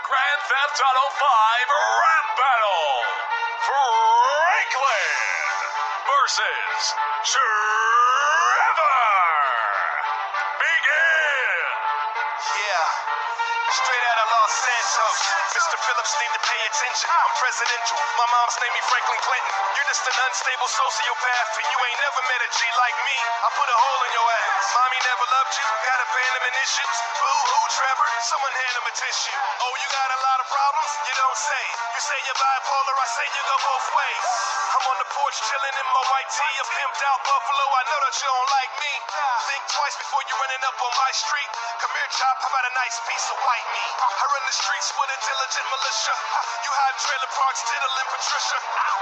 Grand Theft Auto 5 Rap Battle! Franklin versus Trevor! Begin! Yeah, straight out of Los Santos. Mr. Phillips need to pay attention. I'm presidential. My mom's name me Franklin Clinton. You're just an unstable sociopath, and you ain't never met a G like me. I put a hole in your ass. Mommy never loved you. Got abandonment issues. Boo-hoo, Trevor. Someone hand him a tissue. Oh, you got a lot of problems? You don't say. You say you're bipolar. I say you go both ways. I'm on the porch chilling in my white tee. A pimped out buffalo. I know that you don't like me. Think twice before you're running up on my street. Come here, Chop. How about a nice piece of white meat? I run the streets with a diligent militia. You hide in trailer parks, diddling Patricia.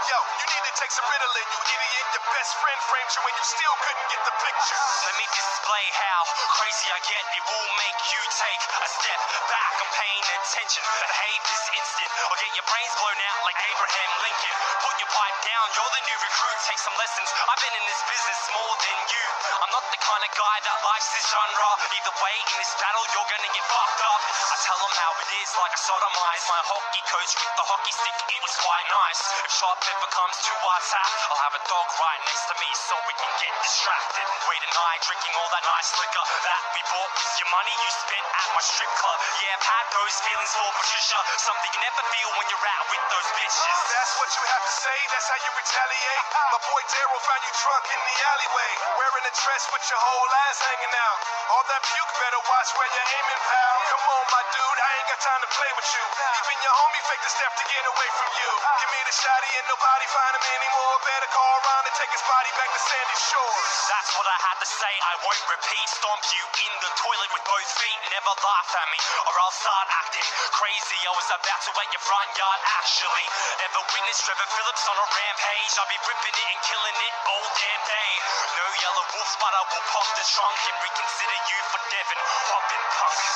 Yo, you need to take some Ritalin, you idiot. Your best friend framed you when you still couldn't get the picture. Let me display how crazy I get. It will make you take a step back. I'm paying attention. Behave this instant or get your brains blown out like Abraham Lincoln. Put your pipe down, you're the new recruit. Take some lessons. I've been in this business more than you. I'm not the kind of guy that likes this genre. Either way, in this battle, you're gonna get fucked up. I tell them how it is, like I sodomize my hockey coach with the hockey stick. It was quite nice. If sharp pepper comes to our tap, I'll have a dog right next to me so we can get distracted. Wait a night, drinking all that nice liquor that we bought with your money you spent at my strip club. Yeah, I've had those feelings for Patricia. Something you never feel when you're out with those bitches. That's what you have to say, that's how you retaliate. My boy Daryl found you drunk in the alleyway, wearing a dress with your whole ass hanging out. All that puke, better watch where you're aiming, pal. Come on, my dude, I ain't got time to play with you. Even your homie faked a step to get away from you. Give me the shotty and nobody find him anymore. Better call around and take his body back to Sandy Shore. That's what I had to say, I won't repeat. Stomp you in the toilet with both feet. Never laugh at me or I'll start acting crazy. I was about to wet your front yard actually. Ever witnessed Trevor Phillips on a rampage? I'll be ripping it and killing it all damn day. No yellow wolf, but I will pop the trunk and reconsider you for Devin hopping punk.